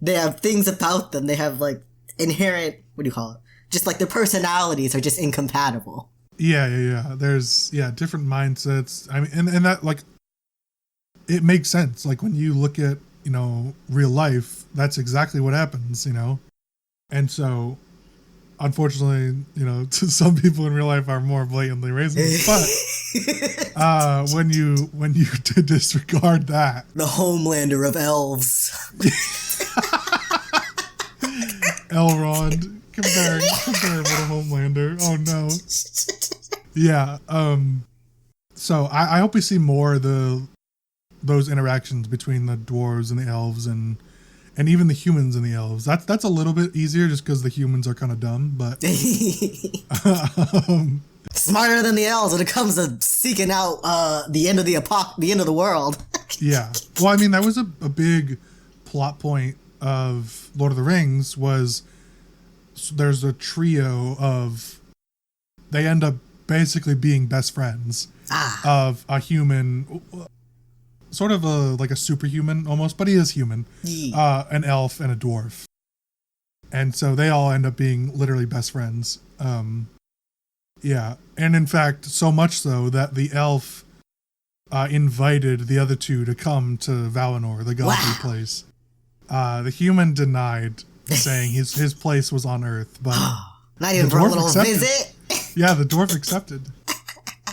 they have things about them. They have like inherent, what do you call it? Just like their personalities are just incompatible. Yeah. There's different mindsets. I mean, and that like, it makes sense. Like when you look at, real life, that's exactly what happens, And so, unfortunately, some people in real life are more blatantly racist. But when you disregard that, the Homelander of elves, Elrond, comparable to Homelander. Oh no. Yeah. So I hope we see more of those interactions between the dwarves and the elves and even the humans and the elves. That's a little bit easier just because the humans are kind of dumb, but smarter than the elves when it comes to seeking out the end of the world. Yeah. Well, I mean, that was a big plot point of Lord of the Rings was there's a trio of, they end up basically being best friends of a human, sort of like a superhuman almost, but he is human, an elf and a dwarf. And so they all end up being literally best friends. Yeah. And in fact, so much so that the elf invited the other two to come to Valinor, the godly place. The human denied, saying his place was on Earth, but not even for a little visit. Yeah, the dwarf accepted.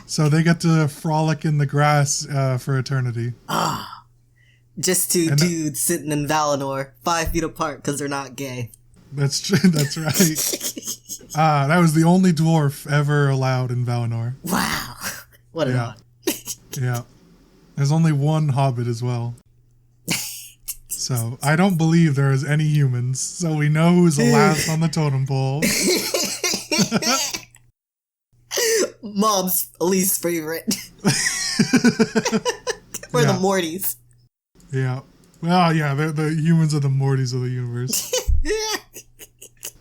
So they get to frolic in the grass for eternity. Just two dudes sitting in Valinor, 5 feet apart because they're not gay. That's true. That's right. That was the only dwarf ever allowed in Valinor. Wow. What an honor. Yeah. There's only one hobbit as well. So I don't believe there is any humans. So we know who's the last on the totem pole. Mom's least favorite. We're the Mortys. Yeah. Well, yeah, the humans are the Mortys of the universe.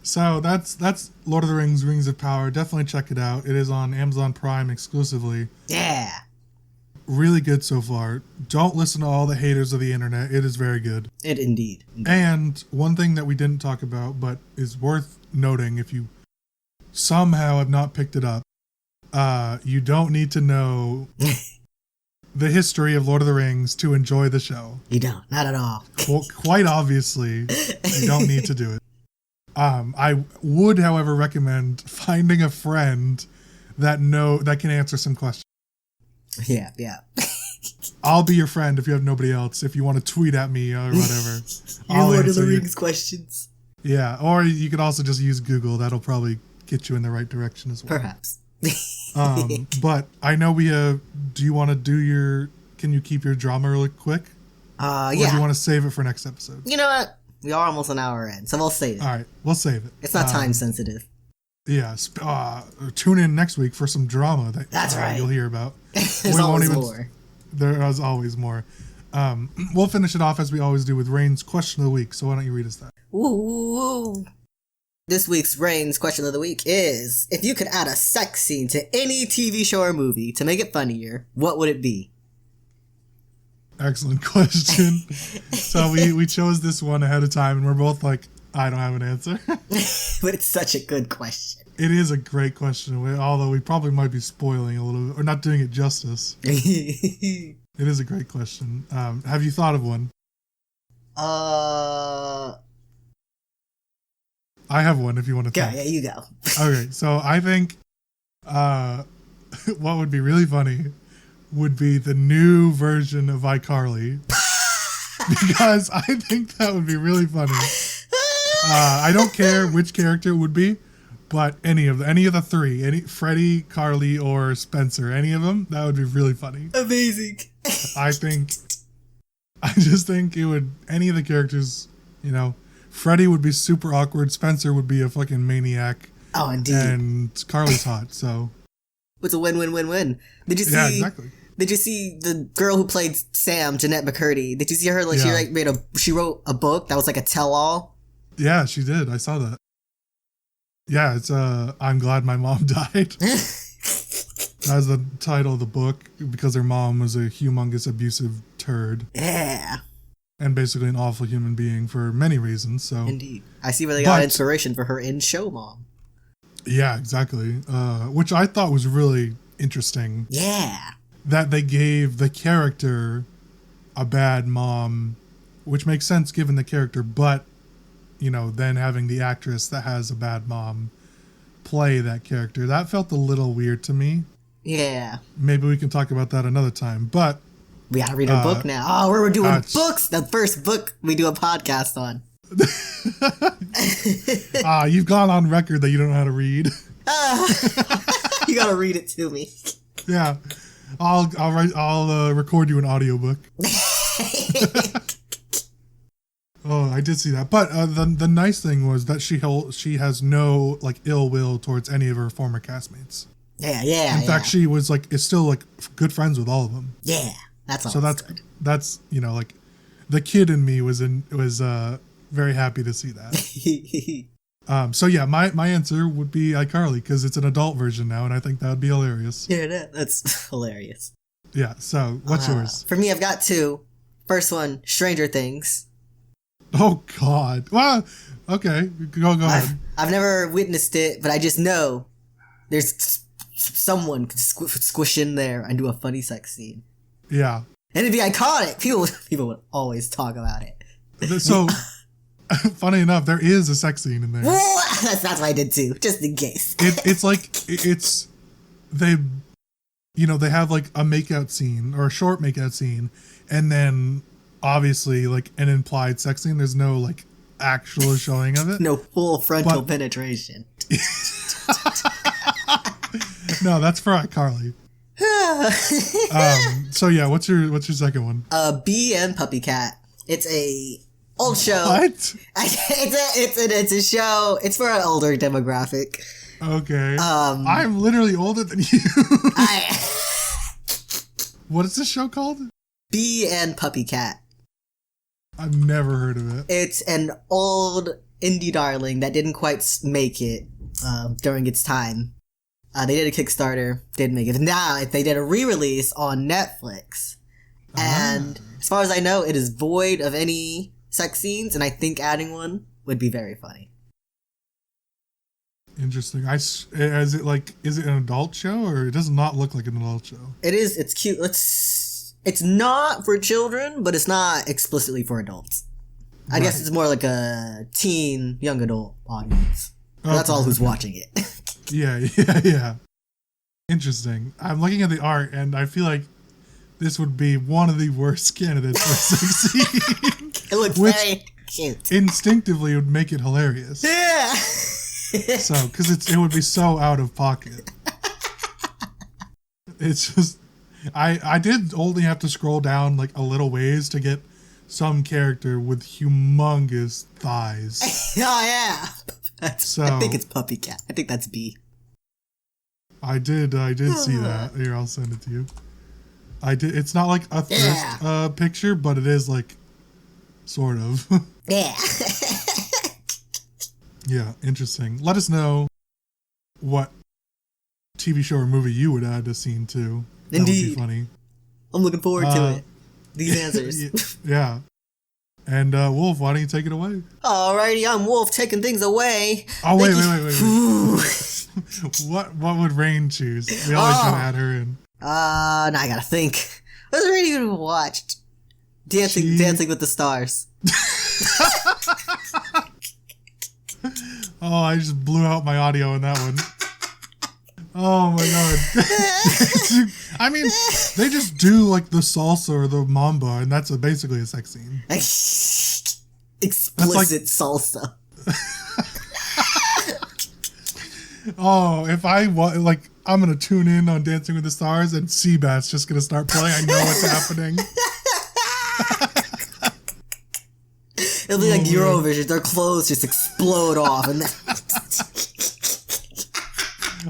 So that's Lord of the Rings, Rings of Power. Definitely check it out. It is on Amazon Prime exclusively. Yeah. Really good so far. Don't listen to all the haters of the internet. It is very good. It indeed. And one thing that we didn't talk about, but is worth noting if you somehow have not picked it up, you don't need to know the history of Lord of the Rings to enjoy the show. You don't. Not at all. Well, quite obviously, you don't need to do it. I would, however, recommend finding a friend that can answer some questions. Yeah. I'll be your friend if you have nobody else. If you want to tweet at me or whatever, Your Lord of the Rings questions. Yeah, or you could also just use Google. That'll probably get you in the right direction as well. Perhaps. But I know we have. Do you want to do can you keep your drama really quick? Yeah. Or do you want to save it for next episode? You know what? We are almost an hour in, so we'll save it. All right, we'll save it. It's not time sensitive. Yeah. Tune in next week for some drama that's right. You'll hear about. There's always more. There is always more. We'll finish it off as we always do with Raine's question of the week. So why don't you read us that? Ooh. This week's Raine's question of the week is, if you could add a sex scene to any TV show or movie to make it funnier, what would it be? Excellent question. So we chose this one ahead of time, and we're both like, I don't have an answer. But it's such a good question. It is a great question, although we probably might be spoiling a little bit, or not doing it justice. It is a great question. Have you thought of one? I have one if you want to go. think. Yeah, you go. Okay, so I think what would be really funny would be the new version of iCarly. Because I think that would be really funny. I don't care which character it would be, but any of the three, Freddie, Carly, or Spencer, any of them, that would be really funny. Amazing. I just think it would, any of the characters, Freddie would be super awkward, Spencer would be a fucking maniac. Oh, indeed. And Carly's hot, so. It's a win-win-win-win. Did you see? Yeah, exactly. Did you see the girl who played Sam, Jeanette McCurdy? Did you see her? She wrote a book that was like a tell-all. Yeah, she did. I saw that. Yeah, it's I'm glad my mom died. That's the title of the book, because her mom was a humongous abusive turd. Yeah. And basically an awful human being for many reasons. So indeed, I see where they got inspiration for her in Show Mom. Yeah, exactly. Which I thought was really interesting. Yeah. That they gave the character a bad mom, which makes sense given the character, but then having the actress that has a bad mom play that character, that felt a little weird to me. Yeah. Maybe we can talk about that another time, but we gotta read our book now. Oh, we're doing books. The first book we do a podcast on. You've gone on record that you don't know how to read. You gotta read it to me. Yeah. I'll record you an audiobook. Oh, I did see that. But the nice thing was that she has no ill will towards any of her former castmates. Yeah. In fact, she was is still good friends with all of them. Yeah, that's all. So that's the kid in me was very happy to see that. So yeah, my answer would be iCarly, because it's an adult version now, and I think that would be hilarious. Yeah, that's hilarious. Yeah. So what's yours? For me, I've got two. First one, Stranger Things. Oh God! Well, okay, go ahead. I've never witnessed it, but I just know there's someone could squish in there and do a funny sex scene. Yeah, and it'd be iconic. People would always talk about it. So, funny enough, there is a sex scene in there. That's what I did too, just in case. They have a makeout scene or a short makeout scene, and then obviously an implied sex scene. There's no actual showing of it. No full frontal penetration. No, that's for iCarly. So yeah, what's your second one? Bee and Puppy Cat. It's a old show. What? It's a show. It's for an older demographic. Okay. I'm literally older than you. What is this show called? Bee and Puppy Cat. I've never heard of it. It's an old indie darling that didn't quite make it during its time. They did a Kickstarter, didn't make it. Now they did a re-release on Netflix. And as far as I know, it is void of any sex scenes, and I think adding one would be very funny. Interesting. Is it an adult show, or it does not look like an adult show? It is. It's cute. It's not for children, but it's not explicitly for adults. I guess it's more like a teen, young adult audience. Okay. That's all who's watching it. Yeah. Interesting. I'm looking at the art, and I feel like this would be one of the worst candidates for sex scene. It looks very cute. Instinctively would make it hilarious. Yeah. So, because it would be so out of pocket. It's just, I did only have to scroll down a little ways to get some character with humongous thighs. Oh yeah. I think it's Puppy Cat. I think that's B. I did see that. Here, I'll send it to you. I did. It's not like a thrift picture, but it is like sort of. Yeah. Yeah, interesting. Let us know what TV show or movie you would add a scene to. That would be funny. I'm looking forward to it. These answers. Yeah. And Wolf, why don't you take it away? Alrighty, I'm Wolf taking things away. Oh, wait. What would Rain choose? We always gonna add her in. Now I gotta think. What's Rainie even watched? Dancing with the Stars. Oh, I just blew out my audio in that one. Oh my god. I mean, they just do like the salsa or the mambo, and that's basically a sex scene. Explicit salsa. Oh, if I'm gonna tune in on Dancing with the Stars and Seabass just gonna start playing, I know what's happening. It'll be like Eurovision, their clothes just explode off and then...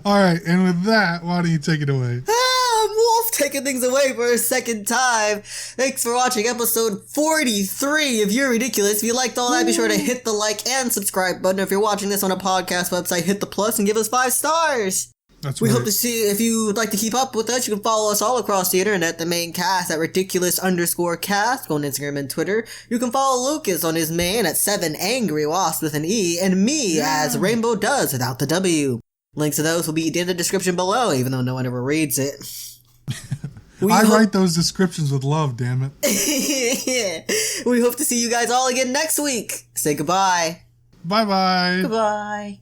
Alright, and with that, why don't you take it away? I'm Wolf taking things away for a second time. Thanks for watching episode 43 of You're Ridiculous. If you liked all that, be sure to hit the like and subscribe button. If you're watching this on a podcast website, hit the plus and give us 5 stars. That's we right. hope to see, if you would like to keep up with us, you can follow us all across the internet, the main cast at ridiculous_cast, on Instagram and Twitter. You can follow Lucas on his main at 7AngryWasp with an E, and me as Rainbow Does without the W. Links to those will be in the description below, even though no one ever reads it. I write those descriptions with love, damn it. We hope to see you guys all again next week. Say goodbye. Bye-bye. Goodbye.